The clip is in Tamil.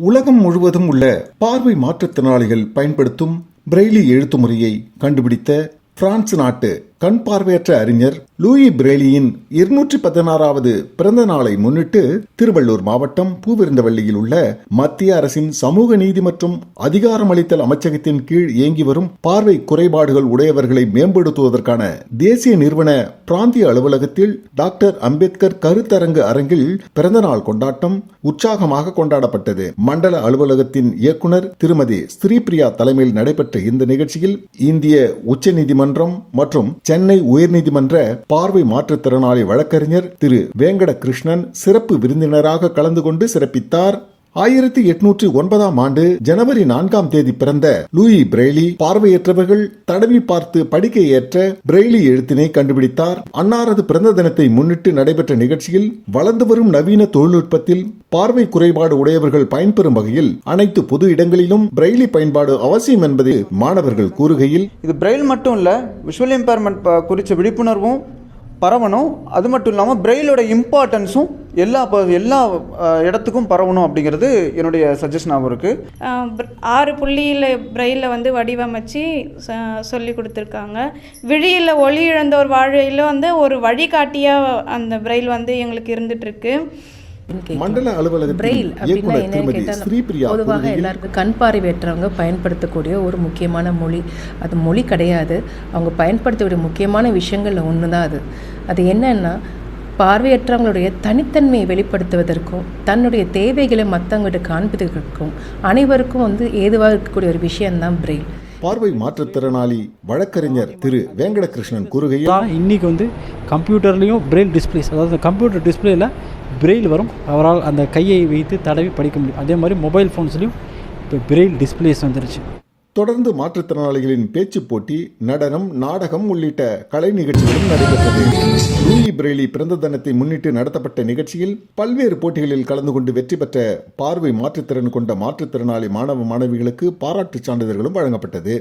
உலகம் முழுவதும் உள்ள பார்வை மாற்றுத்திறனாளிகள் பயன்படுத்தும் பிரெய்லி எழுத்து முறையை கண்டுபிடித்த பிரான்ஸ் நாட்டு கண் பார்வையற்ற அறிஞர் லூயி பிரெய்லியின் 216வது பிறந்த நாளை முன்னிட்டு திருவள்ளூர் மாவட்டம் பூவிருந்தவள்ளியில் உள்ள மத்திய அரசின் சமூக நீதி மற்றும் அதிகாரமளித்தல் அமைச்சகத்தின் கீழ் இயங்கி வரும் பார்வை குறைபாடுகள் உடையவர்களை மேம்படுத்துவதற்கான தேசிய நிறுவன பிராந்திய அலுவலகத்தில் டாக்டர் அம்பேத்கர் கருத்தரங்கு அரங்கில் பிறந்தநாள் கொண்டாட்டம் உற்சாகமாக கொண்டாடப்பட்டது. மண்டல அலுவலகத்தின் இயக்குனர் திருமதி ஸ்ரீபிரியா தலைமையில் நடைபெற்ற இந்த நிகழ்ச்சியில் இந்திய உச்சநீதிமன்றம் மற்றும் சென்னை உயர்நீதிமன்ற பார்வை மாற்றுத்திறனாளி வழக்கறிஞர் திரு வேங்கட கிருஷ்ணன் சிறப்பு விருந்தினராக கலந்து கொண்டு சிறப்பித்தார். 1809ஆம் ஆண்டு ஜனவரி 4ஆம் தேதி பிறந்த லூயி பிரெய்லி பார்வையற்றவர்கள் தடவி பார்த்து படிக்க ஏற்ற பிரெய்லி எழுத்தினை கண்டுபிடித்தார். அன்னாரது பிறந்த தினத்தை முன்னிட்டு நடைபெற்ற நிகழ்ச்சியில் வளர்ந்து வரும் நவீன தொழில்நுட்பத்தில் பார்வை குறைபாடு உடையவர்கள் பயன்பெறும் வகையில் அனைத்து பொது இடங்களிலும் பிரெய்லி பயன்பாடு அவசியம் என்பது மாணவர்கள் கூறுகையில், இது பிரெயில் மட்டும் இல்ல, விஷுவல் இம்பேர்மெண்ட் குறித்த விழிப்புணர்வும் பரவணும். அது மட்டும் இல்லாமல் பிரெயிலோட இம்பார்ட்டன்ஸும் எல்லா இடத்துக்கும் பரவணும் அப்படிங்கிறது என்னுடைய சஜஷனாகவும் இருக்குது. 6 புள்ளியில் பிரெயிலில் வந்து வடிவமைச்சு சொல்லி கொடுத்துருக்காங்க. விழியில் ஒளி இழந்தோர் வாழ்க்கையில் வந்து ஒரு வழிகாட்டியாக அந்த பிரெயில் வந்து எங்களுக்கு இருந்துகிட்ருக்கு. மண்டல பிரெயில் அப்படின்னா என்னன்னு கேட்டால் பொதுவாக எல்லாருக்கும் கண் பார்வையற்றவங்க பயன்படுத்தக்கூடிய ஒரு முக்கியமான மொழி. அது மொழி கிடையாது, அவங்க பயன்படுத்தக்கூடிய முக்கியமான விஷயங்கள்ல ஒன்று தான் அது. அது என்னன்னா, பார்வையற்றவங்களுடைய தனித்தன்மையை வெளிப்படுத்துவதற்கும் தன்னுடைய தேவைகளை மற்றவங்கள்ட்ட காண்பிப்பதற்கும் அனைவருக்கும் வந்து ஏதுவாக இருக்கக்கூடிய ஒரு விஷயம்தான் பிரெயில். பார்வை மாற்றுத்திறனாளி வழக்கறிஞர் திரு வேங்கட கிருஷ்ணன் கூறுகையில், இன்னைக்கு வந்து கம்ப்யூட்டர்லேயும் பிரெயில் டிஸ்பிளேஸ், அதாவது கம்ப்யூட்டர் டிஸ்பிளேல பிரெயில் வரும், அவரால் அந்த கையை வைத்து தடவி படிக்க முடியும். அதே மாதிரி மொபைல் ஃபோன்ஸ்லையும் இப்போ பிரெயில் டிஸ்பிளேஸ் வந்துருச்சு. தொடர்ந்து மாற்றுத்திறனாளிகளின் பேச்சு போட்டி, நடனம், நாடகம் உள்ளிட்ட கலை நிகழ்ச்சிகளும் நடைபெற்றது. லூயி பிரெய்லி பிறந்த தினத்தை முன்னிட்டு நடத்தப்பட்ட நிகழ்ச்சியில் பல்வேறு போட்டிகளில் கலந்து கொண்டு வெற்றி பெற்ற பார்வை மாற்றுத்திறன் கொண்ட மாற்றுத்திறனாளி மாணவ மாணவிகளுக்கு பாராட்டுச் சான்றிதழ்களும் வழங்கப்பட்டது.